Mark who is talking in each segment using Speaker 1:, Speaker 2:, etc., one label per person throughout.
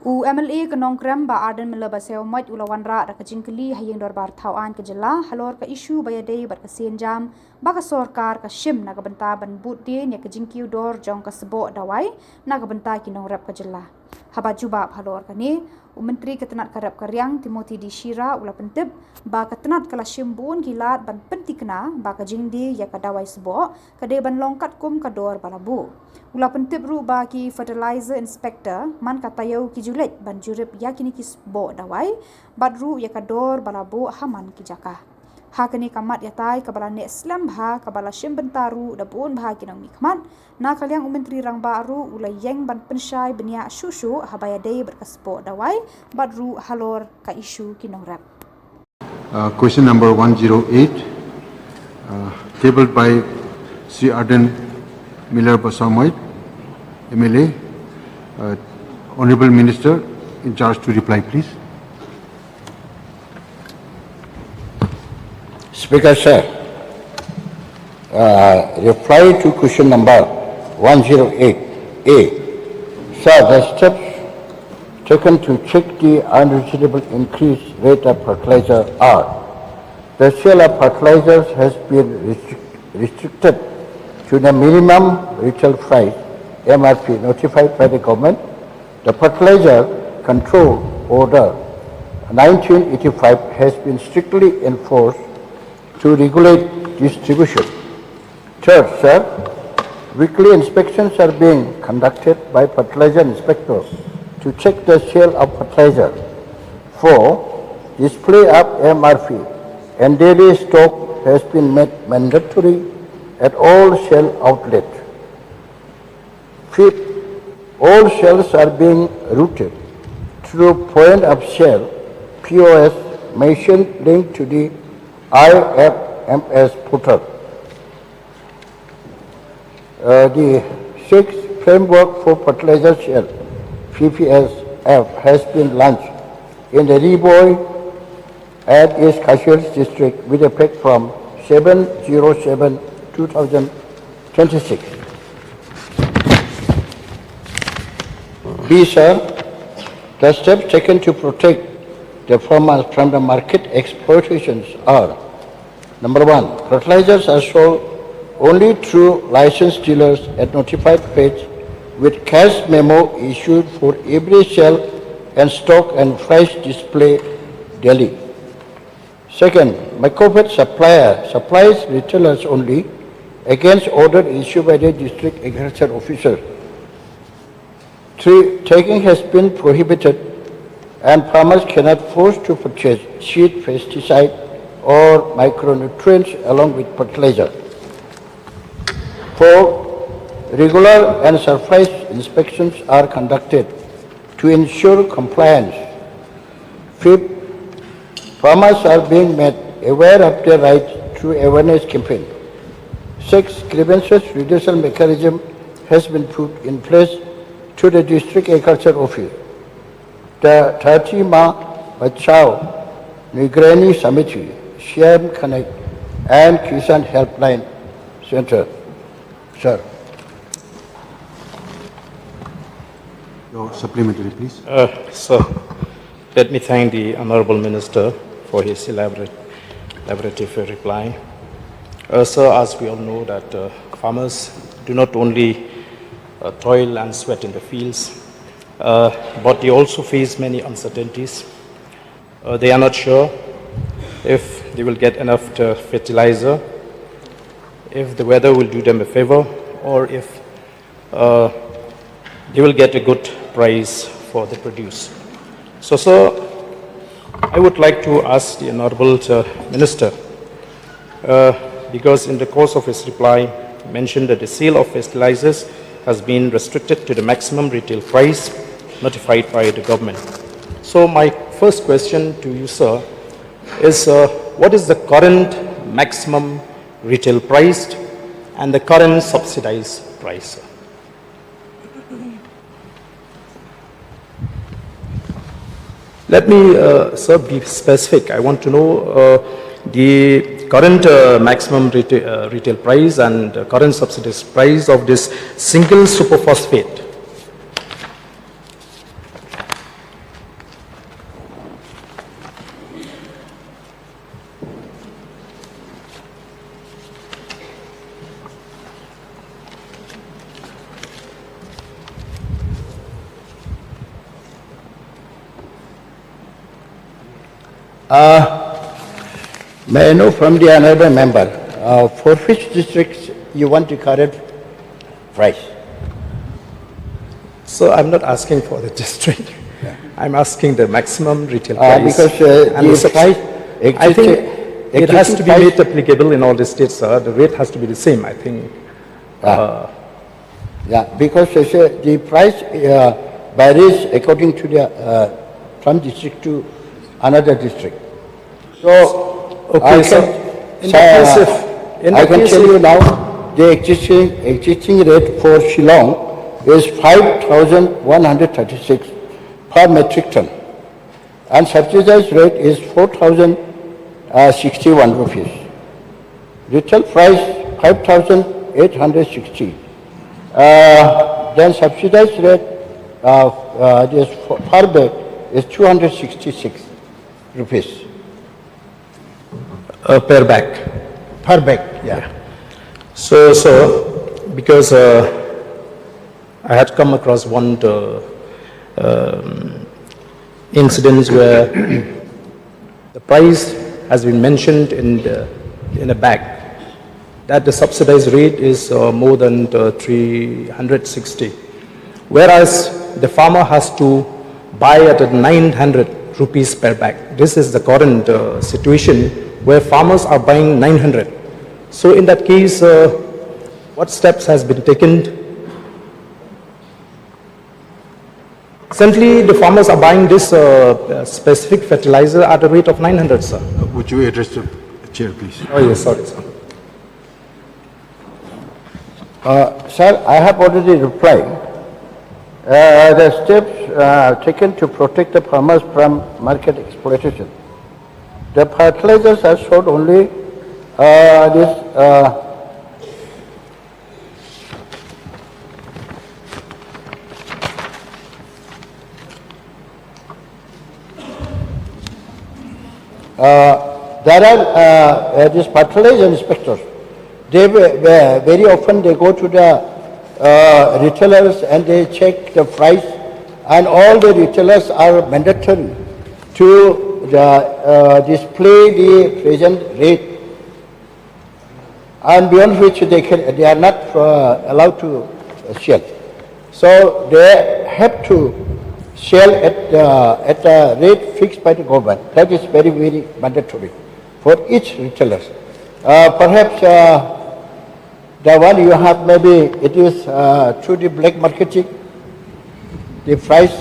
Speaker 1: MLA ke Nongrep ba Ardent melabaseo moj ula Wanrah da kajingkeli hayeng Dorbar Tauan ke jela halor ke isu bayadei bar kesien jam ba ke sorkar ke shim na ke benta ban but dia ne kajingkiu dor jong ke Sboh Dawai na ke benta ki Nongrep ke jela haba juba halor ke ni Menteri Ketenat Karab Karyang Timothy Dishira ula pentip ba ketenat kala shim bun gilat ban pentikna ba ke jingdi ya ke Dawai Sboh ke de ban longkat kum ke dor balabu ula pentip ru ba ki fertilizer inspector man katayau ki julet ban jurip yakini ki Sboh Dawai badru ya kador balabu haman ki jaka hakani kamat Iatai kabala ne slam ha kabala shim bentaru da bun bah ki nang mikmat na kalyang menteri rang baru ula yeng ban pensyai benia susu habaya dei berkaspo Dawai badru halor ka isu ki Nongrep.
Speaker 2: Question number 108 tabled by Sri Ardent Miller Basamoit, MLA. Honorable Minister in charge to reply, please.
Speaker 3: Speaker, sir, reply to question number 108A. Sir, the steps taken to check the unreasonable increase rate of fertilizer are: the sale of fertilizers has been restricted to the minimum retail price MRP notified by the government. The Fertilizer Control Order 1985 has been strictly enforced to regulate distribution. Third, sir, weekly inspections are being conducted by fertilizer inspectors to check the sale of fertilizer. 4, display of MRP and daily stock has been made mandatory at all sale outlets. 5, all sales are being routed through point of sale POS machine linked to the IFMS portal. The 6th framework for fertilizer sale PPSF has been launched in the Reboy and East Kashmir district with effect from 7/07/2026. B, sir, the steps taken to protect the farmers from the market exploitations are: number 1, fertilizers are sold only through licensed dealers at notified page with cash memo issued for every sale and stock and price display daily. Second, microfed supplier supplies retailers only against order issued by the district agriculture officer. 3, tagging has been prohibited and farmers cannot force to purchase seed, pesticide or micronutrients along with fertilizer. 4, regular and surprise inspections are conducted to ensure compliance. 5, farmers are being made aware of their rights through awareness campaign. 6, grievances redressal mechanism has been put in place to the district agriculture office. The 30 Ma Bachao Nigrani Samiti, Shyam Connect and Kisan Helpline Center. Sir.
Speaker 2: Your supplementary, please.
Speaker 4: Sir, let me thank the Honorable Minister for his elaborative reply. Sir, as we all know that farmers do not only toil and sweat in the fields, but they also face many uncertainties. They are not sure if they will get enough fertilizer, if the weather will do them a favor, or if they will get a good price for the produce. So, sir, I would like to ask the Honorable Minister, because in the course of his reply, he mentioned that the sale of fertilizers has been restricted to the maximum retail price notified by the government. So my first question to you, sir, is what is the current maximum retail price and the current subsidized price, sir? Let me, sir, be specific. I want to know the current maximum retail price and current subsidized price of this single superphosphate.
Speaker 3: May I know from the honorable member, for which districts you want the current price?
Speaker 4: So I'm not asking for the district. I'm asking the maximum retail price.
Speaker 3: Because
Speaker 4: and
Speaker 3: the
Speaker 4: the
Speaker 3: price,
Speaker 4: I think it has to be
Speaker 3: price-
Speaker 4: made applicable in all the states, sir. The rate has to be the same, I think.
Speaker 3: Yeah, because the price varies according to the from district to another district. So
Speaker 4: Okay, so in that case,
Speaker 3: I can tell you now the existing rate for Shillong is 5,136 per metric ton, and subsidized rate is 4,061 rupees. Retail price 5,860. Then subsidized rate this per bag is 266 rupees
Speaker 4: per bag.
Speaker 3: per bag. Yeah.
Speaker 4: So, because I had come across one incidents where the price has been mentioned in a bag, that the subsidized rate is more than 360, whereas the farmer has to buy at 900 rupees per bag. This is the current situation where farmers are buying 900. So in that case, what steps has been taken? Simply, the farmers are buying this specific fertilizer at a rate of 900, sir.
Speaker 2: Would you address the chair, please?
Speaker 4: Oh yes, sorry, sir.
Speaker 3: Sir, I have already replied. The steps taken to protect the farmers from market exploitation. The fertilizers are sold only there are these fertilizer inspectors. They very often they go to the retailers and they check the price, and all the retailers are mandatory to display the present rate, and beyond which they are not allowed to sell. So they have to sell at a rate fixed by the government. That is very, very mandatory for each retailer. Perhaps the one you have, maybe it is through the black marketing, the price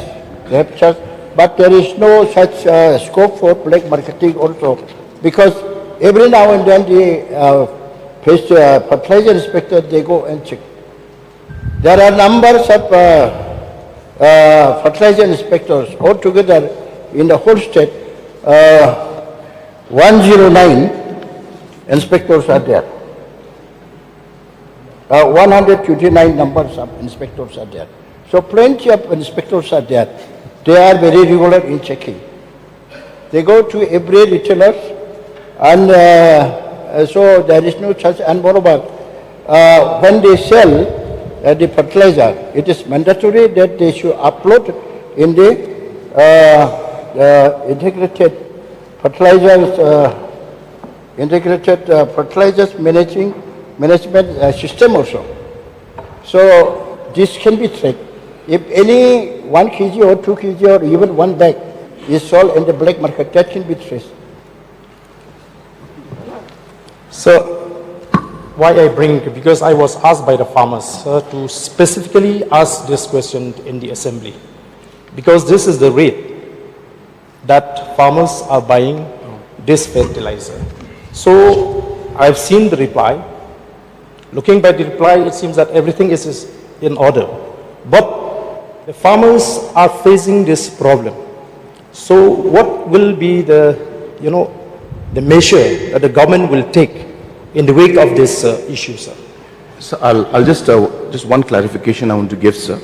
Speaker 3: they have charged, but there is no such scope for black marketing also, because every now and then the fertilizer inspector, they go and check. There are numbers of fertilizer inspectors altogether in the whole state. 109 inspectors are there. 129 numbers of inspectors are there. So plenty of inspectors are there. They are very regular in checking. They go to every retailer, and so there is no such. And moreover, when they sell the fertilizer, it is mandatory that they should upload in the integrated fertilizers management system also. So this can be tracked. If any 1 kg or 2 kg or even 1 bag is sold in the black market, that can be traced.
Speaker 4: So, why I bring, because I was asked by the farmers to specifically ask this question in the assembly, because this is the rate that farmers are buying this fertilizer. So, I've seen the reply. Looking by the reply, it seems that everything is in order. But the farmers are facing this problem. So what will be the measure that the government will take in the wake of this issue, sir?
Speaker 5: So I'll just one clarification I want to give, sir,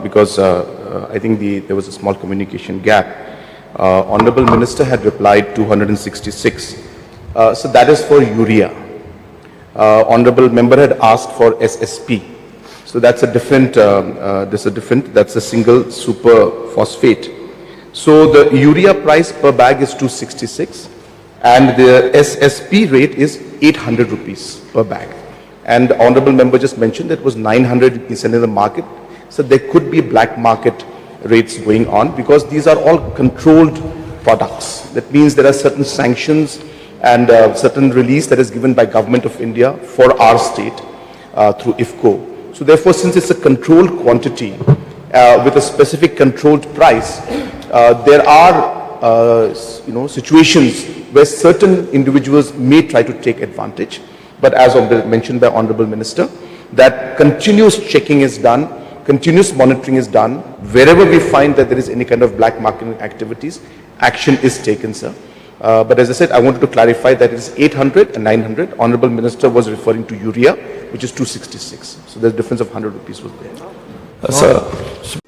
Speaker 5: because I think there was a small communication gap. Honorable Minister had replied 266. So that is for urea. Honorable Member had asked for SSP. So that's a different, that's a single super phosphate. So the urea price per bag is 266 and the SSP rate is 800 rupees per bag. And the honorable member just mentioned that it was 900 is in the market. So there could be black market rates going on because these are all controlled products. That means there are certain sanctions and certain release that is given by Government of India for our state through IFCO. So therefore, since it's a controlled quantity with a specific controlled price, there are situations where certain individuals may try to take advantage. But as mentioned by Honorable Minister, that continuous checking is done, continuous monitoring is done. Wherever we find that there is any kind of black market activities, action is taken, sir. But as I said, I wanted to clarify that it is 800 and 900. Honorable Minister was referring to urea, which is 266. So there's a difference of 100 rupees was there.
Speaker 6: Sir,